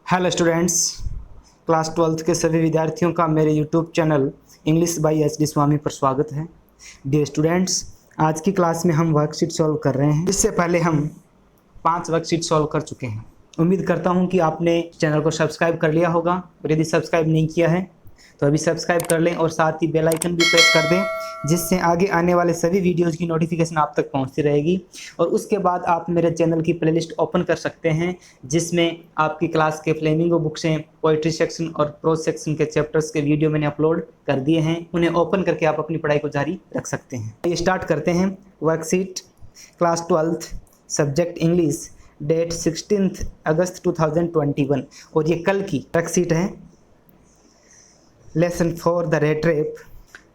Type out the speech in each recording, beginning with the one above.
Hello students, class 12th के सभी विद्यार्थियों का मेरे YouTube channel English by S D Swami पर स्वागत है। डियर स्टूडेंट्स, आज की क्लास में हम वर्कशीट सॉल्व कर रहे हैं। इससे पहले हम 5 वर्कशीट सॉल्व कर चुके हैं। उम्मीद करता हूं कि आपने चैनल को सब्सक्राइब कर लिया होगा, और यदि सब्सक्राइब नहीं किया है तो अभी सब्सक्राइब कर लें और साथ ही बेल आइकन भी प्रेस कर दें, जिससे आगे आने वाले सभी वीडियोज़ की नोटिफिकेशन आप तक पहुंचती रहेगी। और उसके बाद आप मेरे चैनल की प्लेलिस्ट ओपन कर सकते हैं, जिसमें आपकी क्लास के फ्लेमिंगो बुक्स हैं, पोइट्री सेक्शन और प्रोज सेक्शन के चैप्टर्स के वीडियो मैंने अपलोड कर दिए हैं। उन्हें ओपन करके आप अपनी पढ़ाई को जारी रख सकते हैं। ये स्टार्ट करते हैं। Worksheet class 12th subject English, date 16 अगस्त 2021, और ये कल की वर्कशीट है। Lesson 4 the rate rape,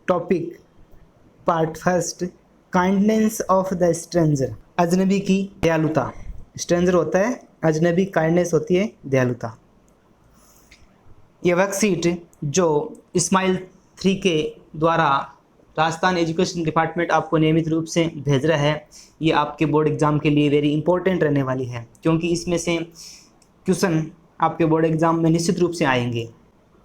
topic part first, kindness of the stranger, अजनबी की दयालुता। स्ट्रेंजर होता है अजनबी, काइंडनेस होती है दयालुता। ये वर्कशीट जो इस्माइल 3 के द्वारा राजस्थान एजुकेशन डिपार्टमेंट आपको नियमित रूप से भेज रहा है, ये आपके बोर्ड एग्ज़ाम के लिए वेरी इंपॉर्टेंट रहने वाली है, क्योंकि इसमें से क्वेश्चन आपके बोर्ड एग्ज़ाम में निश्चित रूप से आएंगे।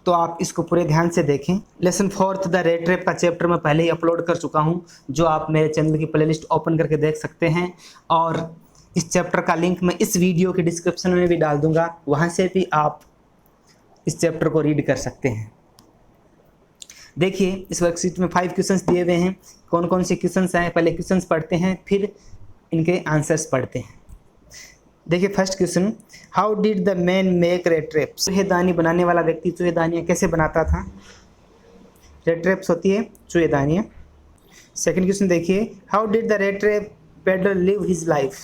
तो आप इसको पूरे ध्यान से देखें। लेसन 4 द रेट रेप का चैप्टर मैं पहले ही अपलोड कर चुका हूं, जो आप मेरे चैनल की प्लेलिस्ट ओपन करके देख सकते हैं, और इस चैप्टर का लिंक मैं इस वीडियो के डिस्क्रिप्शन में भी डाल दूंगा, वहां से भी आप इस चैप्टर को रीड कर सकते हैं। देखिए, इस वर्कशीट में 5 क्वेश्चंस दिए हुए हैं। कौन कौन से क्वेश्चंस हैं, पहले क्वेश्चंस पढ़ते हैं, फिर इनके आंसर्स पढ़ते हैं। देखिए, first question, how did the man make rate traps? चूहेदानी बनाने वाला व्यक्ति चूहेदानियाँ कैसे बनाता था? रेट रेप्स होती है चूहेदानियाँ। सेकंड क्वेश्चन देखिए, how did the rate trap peddler live his life?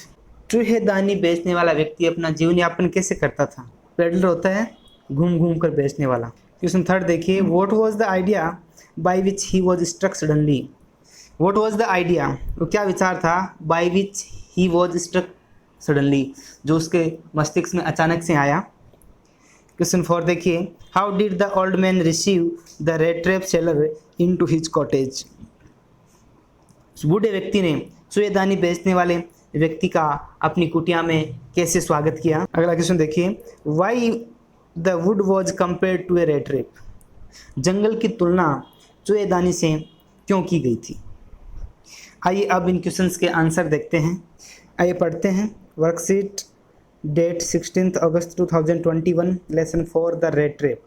चूहेदानी बेचने वाला व्यक्ति अपना जीवन यापन कैसे करता था? पेडलर होता है घूम घूम कर बेचने वाला। क्वेश्चन थर्ड देखिए, what was the idea by which he was struck suddenly? What was the idea, वो क्या विचार था, by which he was struck suddenly, जो उसके मस्तिष्क में अचानक से आया। क्वेश्चन 4 देखिए, how did the old man receive the rate rape seller into his cottage? बूढ़े व्यक्ति ने चूहेदानी बेचने वाले व्यक्ति का अपनी कुटिया में कैसे स्वागत किया। अगला क्वेश्चन देखिए, why the wood was compared to a rate trap? जंगल की तुलना चूहेदानी से क्यों की गई थी? आइए अब इन क्वेश्चंस के आंसर देखते हैं। आइए पढ़ते हैं। Worksheet date 16 August 2021, lesson 4 the rate trap.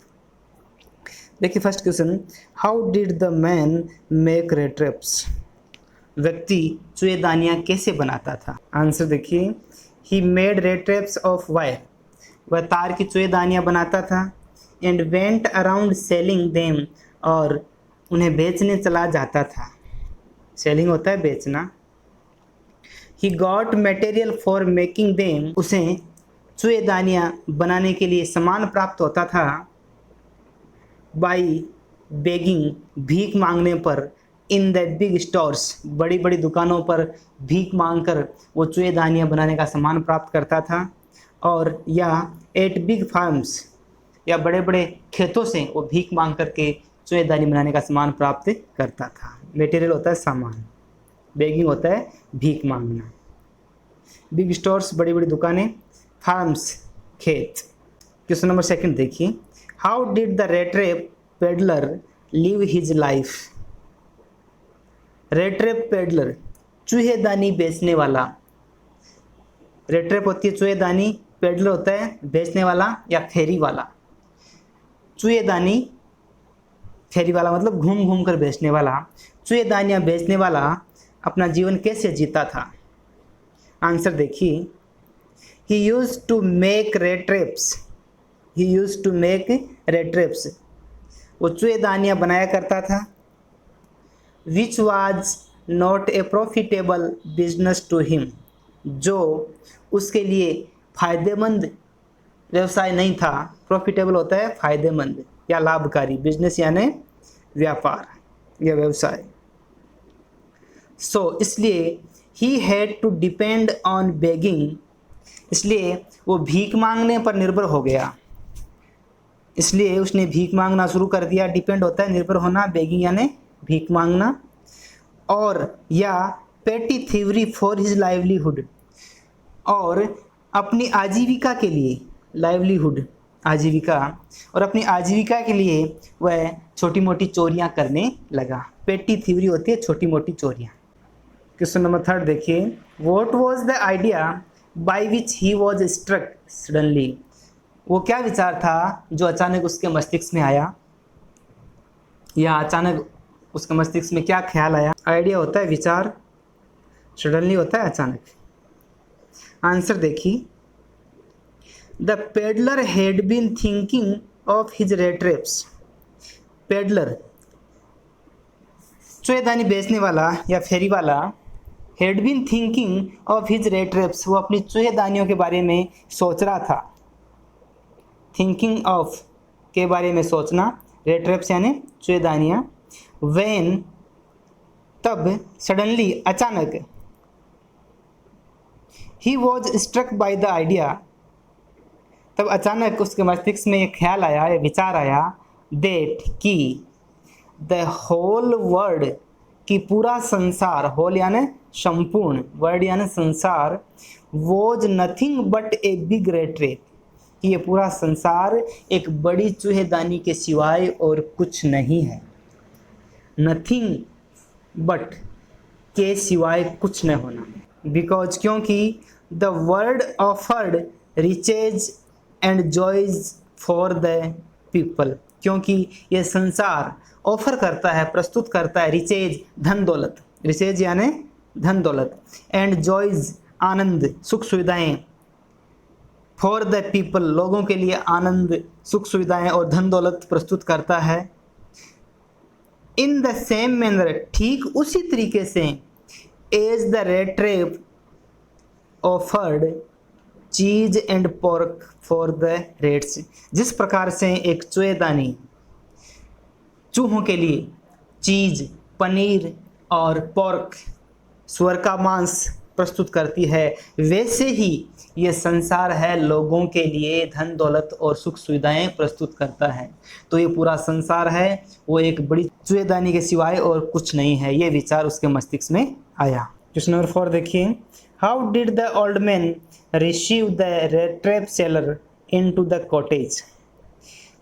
देखिए, first question, how did the man make rate traps? व्यक्ति चूहेदानियाँ कैसे बनाता था? आंसर देखिए, he made rat traps of wire, वह तार की चूहेदानियाँ बनाता था, and went around selling them, और उन्हें बेचने चला जाता था। सेलिंग होता है बेचना। He got material for making them, उसे चूहेदानियाँ बनाने के लिए सामान प्राप्त होता था। By begging, भीख मांगने पर, in the big stores, बड़ी बड़ी दुकानों पर भीख मांगकर वो चूहेदानियाँ बनाने का सामान प्राप्त करता था। और या at big farms, या बड़े बड़े खेतों से वो भीख मांग करके चूहेदानी बनाने का सामान प्राप्त करता था। मटेरियल होता है सामान, बेगिंग होता है भीख मांगना। बिग स्टोर्स बड़ी बड़ी दुकानें, फार्म्स खेत। क्वेश्चन नंबर सेकंड देखिए, how did the rate trap peddler live his life? Rat trap peddler चूहेदानी बेचने वाला। रेट रेप होती है चूहेदानी, पेडलर होता है बेचने वाला या फेरी वाला। चूहेदानी फेरी वाला मतलब घूम घूम कर बेचने वाला। चूहेदानियाँ बेचने वाला अपना जीवन कैसे जीता था? आंसर देखिए, he used to make rate wraps, he used to make rate wraps, वो चूहेदानियाँ बनाया करता था। Which was not a profitable business to him, जो उसके लिए फायदेमंद व्यवसाय नहीं था। प्रॉफिटेबल होता है फायदेमंद या लाभकारी, बिजनेस यानी व्यापार या व्यवसाय। सो इसलिए he had to depend on begging, इसलिए वो भीख मांगने पर निर्भर हो गया, इसलिए उसने भीख मांगना शुरू कर दिया। डिपेंड होता है निर्भर होना, बेगिंग यानी भीख मांगना। और या पेटी थीवरी फॉर हिज लाइवलीहुड, और अपनी आजीविका के लिए, लाइवलीहुड आजीविका, और अपनी आजीविका के लिए वह छोटी मोटी चोरियां करने लगा। पेटी थ्योरी होती है छोटी मोटी चोरियां। क्वेश्चन नंबर 3 देखिए, what was the idea by which he was struck suddenly. वो क्या विचार था जो अचानक उसके मस्तिष्क में आया, या अचानक उसके मस्तिष्क में क्या ख्याल आया। आइडिया होता है विचार, सडनली होता है अचानक। आंसर देखिए, the peddler had been thinking of his rat traps. Peddler चुएदानी बेचने वाला या फेरी वाला, had been thinking of his rat wraps, वो अपनी चुहेदानियों के बारे में सोच रहा था। थिंकिंग ऑफ के बारे में सोचना, रेट रेप्स यानी चुहेदानियाँ। व्हेन तब, सडनली अचानक, he was struck by the idea, तब अचानक उसके मस्तिष्क में एक ख्याल आया, एक विचार आया, दैट कि द होल वर्ल्ड, कि पूरा संसार, होल यानी संपूर्ण, वर्ल्ड यानी संसार, was nothing but a big rate rape, कि ये पूरा संसार एक बड़ी चूहेदानी के सिवाय और कुछ नहीं है। नथिंग बट के सिवाय कुछ न होना, बिकॉज क्योंकि the world offered riches and joys for the people, क्योंकि ये संसार ऑफर करता है, प्रस्तुत करता है, रिचेज धन दौलत, रिचेज यानी धन दौलत, एंड जॉयज आनंद, सुख सुविधाएं, फॉर द पीपल लोगों के लिए आनंद, सुख सुविधाएं और धन दौलत प्रस्तुत करता है। इन द सेम मैनर, ठीक उसी तरीके से, as the rate trap offered cheese and pork for the rats, जिस प्रकार से एक चुएदानी चूहों के लिए चीज, पनीर और पोर्क, सुअर का मांस प्रस्तुत करती है, वैसे ही ये संसार है लोगों के लिए धन दौलत और सुख सुविधाएं प्रस्तुत करता है। तो ये पूरा संसार है वो एक बड़ी चुएदानी के सिवाय और कुछ नहीं है, ये विचार उसके मस्तिष्क में आया। क्वेश्चन नंबर 4 देखिए, how did the old man receive the rate rape seller into the cottage.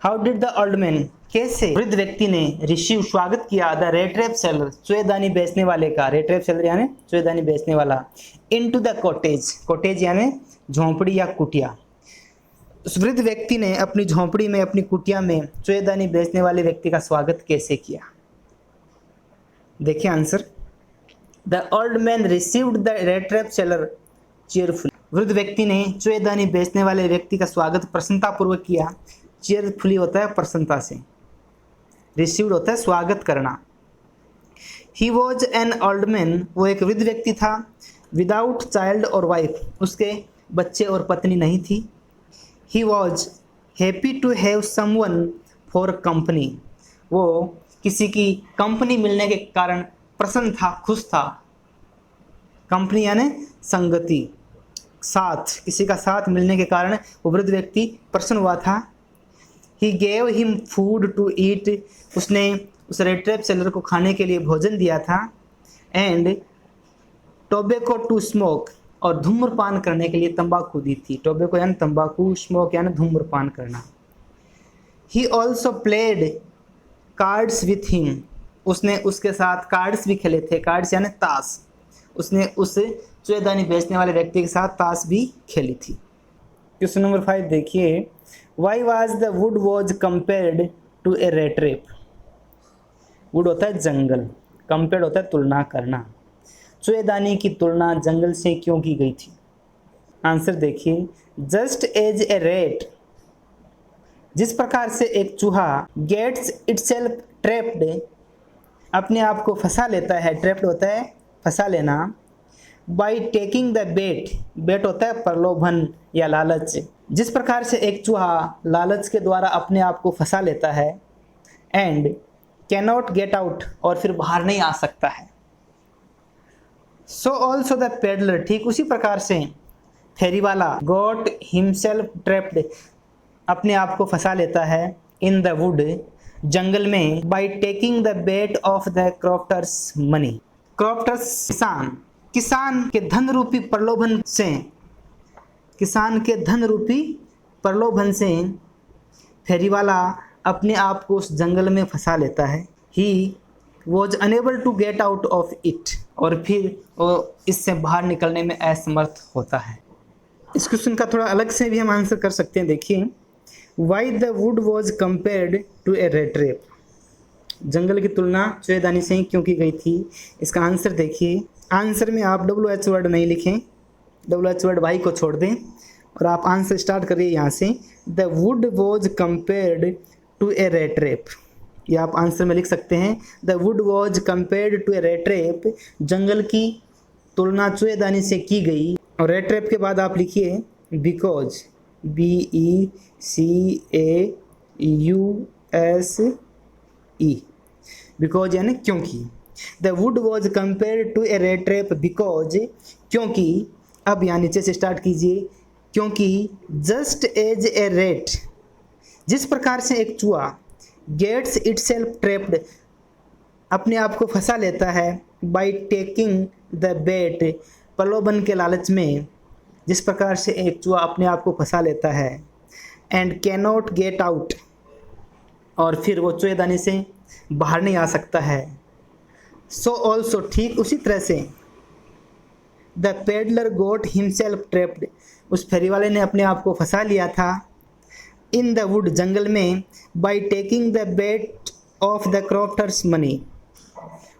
How did the old man, कैसे वृद्ध व्यक्ति ने रिसीव स्वागत किया, द रेट रेप सेलर चुएदानी बेचने वाले का, रेट रेप सेलर यानी चुएदानी बेचने वाला, इनटू द कॉटेज, कॉटेज यानी झोंपड़ी या कुटिया। उस वृद्ध व्यक्ति ने अपनी झोंपड़ी में, अपनी कुटिया में चुएदानी बेचने वाले व्यक्ति का स्वागत कैसे किया। देखिए answer, the old man received the rate rape seller cheerfully, वृद्ध व्यक्ति ने चुएदानी बेचने वाले व्यक्ति का स्वागत प्रसन्नतापूर्वक किया। चीयरफुली होता है प्रसन्नता से, रिसीव्ड होता है स्वागत करना। He was an old man, वो एक वृद्ध व्यक्ति था, विदाउट चाइल्ड और वाइफ, उसके बच्चे और पत्नी नहीं थी। He was happy to have someone for company, वो किसी की कंपनी मिलने के कारण प्रसन्न था, खुश था। कंपनी यानी संगति, साथ, किसी का साथ मिलने के कारण वो वृद्ध व्यक्ति प्रसन्न हुआ था। He gave him food to eat, उसने उस रेट रेप सेलर को खाने के लिए भोजन दिया था। एंड टोबैको टू स्मोक, और धूम्रपान करने के लिए तंबाकू दी थी। टोबैको यानी तंबाकू, स्मोक यानी धूम्रपान करना। He also played cards with him, उसने उसके साथ कार्ड्स भी खेले थे। कार्ड्स यानी ताश, उसने उस चुएदानी बेचने वाले व्यक्ति के साथ ताश भी खेली थी। क्वेश्चन नंबर 5 देखिए, why was the wood was compared to a rate rape. Wood होता है जंगल, कंपेयर्ड होता है तुलना करना। चुएदानी की तुलना जंगल से क्यों की गई थी। आंसर देखिए, जस्ट एज ए रेट, जिस प्रकार से एक चूहा गेट्स इटसेल्फ ट्रैप्ड, अपने आप को फंसा लेता है, ट्रैप्ड होता है फंसा लेना, बाई टेकिंग द बेट, बेट होता है प्रलोभन या लालच, जिस प्रकार से एक चूहा लालच के द्वारा अपने आप को फंसा लेता है, एंड कैनॉट गेट आउट, और फिर बाहर नहीं आ सकता है। सो ऑल्सो द पेडलर, ठीक उसी प्रकार से फेरी वाला गॉट हिमसेल्फ ट्रैप्ड, अपने आप को फंसा लेता है, इन द वुड, जंगल में, by taking the bait of the crofters money. Crofters किसान, किसान के धन रूपी प्रलोभन से, किसान के धन रूपी प्रलोभन से फेरी वाला अपने आप को उस जंगल में फंसा लेता है। He was unable to get out of it, और फिर वो इससे बाहर निकलने में असमर्थ होता है। इस क्वेश्चन का थोड़ा अलग से भी हम आंसर कर सकते हैं। देखिए, why the wood was compared to a rate trap, जंगल की तुलना चूहेदानी से क्यों की गई थी। इसका आंसर देखिए, आंसर में आप WH वर्ड नहीं लिखें, WH वर्ड वाई को छोड़ दें और आप आंसर स्टार्ट करिए यहाँ से। The wood was compared to a rate trap, ये आप आंसर में लिख सकते हैं। The wood was compared to a rate trap, जंगल की तुलना चूहेदानी से की गई। और रेट रेप के बाद आप लिखिए बिकॉज, BECAUSE, बिकॉज यानी क्योंकि। The wood was compared to a rate rape because, क्योंकि। अब यहाँ नीचे से स्टार्ट कीजिए, क्योंकि जस्ट एज ए रेट, जिस प्रकार से एक चूहा गेट्स इटसेल्फ ट्रैप्ड, अपने आप को फंसा लेता है, बाय टेकिंग द बेट, प्रलोभन के लालच में, जिस प्रकार से एक चूहा अपने आप को फंसा लेता है, एंड कैनॉट गेट आउट, और फिर वो चूहेदानी से बाहर नहीं आ सकता है। सो ऑल्सो, ठीक उसी तरह से, the peddler got himself trapped, उस फेरी वाले ने अपने आप को फंसा लिया था, इन द वुड, जंगल में, by taking the bait of the crofters money,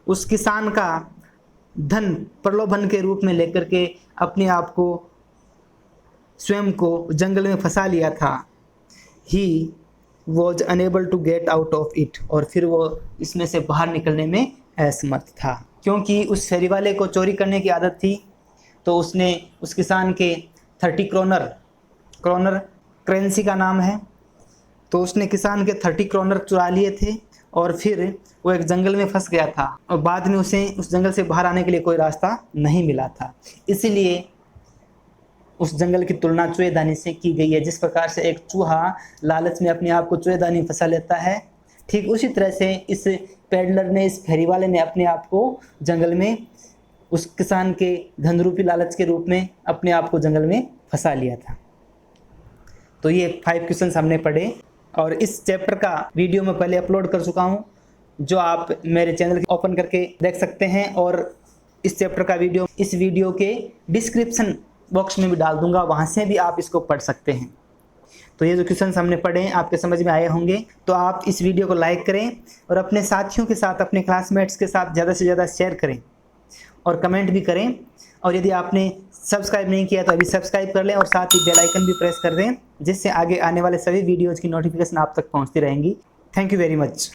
उस किसान का धन प्रलोभन के रूप में लेकर के अपने आप को, स्वयं को जंगल में फंसा लिया था। He was unable to get out of it, और फिर वो इसमें से बाहर निकलने में असमर्थ था, क्योंकि उस फेरी वाले को चोरी करने की आदत थी। तो उसने उस किसान के 30 क्रोनर करेंसी का नाम है, तो उसने किसान के 30 क्रोनर चुरा लिए थे, और फिर वो एक जंगल में फंस गया था, और बाद में उसे उस जंगल से बाहर आने के लिए कोई रास्ता नहीं मिला था। इसीलिए उस जंगल की तुलना चूहेदानी से की गई है। जिस प्रकार से एक चूहा लालच में अपने आप को चूहेदानी फंसा लेता है, ठीक उसी तरह से इस पेडलर ने, इस फेरी वाले ने अपने आप को जंगल में उस किसान के धनरूपी लालच के रूप में अपने आप को जंगल में फंसा लिया था। तो ये 5 क्वेश्चन हमने पढ़े, और इस चैप्टर का वीडियो मैं पहले अपलोड कर चुका हूँ, जो आप मेरे चैनल ओपन करके देख सकते हैं, और इस चैप्टर का वीडियो इस वीडियो के डिस्क्रिप्शन बॉक्स में भी डाल दूंगा, वहाँ से भी आप इसको पढ़ सकते हैं। तो ये जो क्वेश्चन हमने पढ़े हैं आपके समझ में आए होंगे। तो आप इस वीडियो को लाइक करें और अपने साथियों के साथ, अपने क्लासमेट्स के साथ ज़्यादा से ज़्यादा शेयर करें, और कमेंट भी करें। और यदि आपने सब्सक्राइब नहीं किया तो अभी सब्सक्राइब कर लें, और साथ ही बेल आइकन भी प्रेस कर दें, जिससे आगे आने वाले सभी वीडियोज़ की नोटिफिकेशन आप तक पहुंचती रहेंगी। Thank you very much.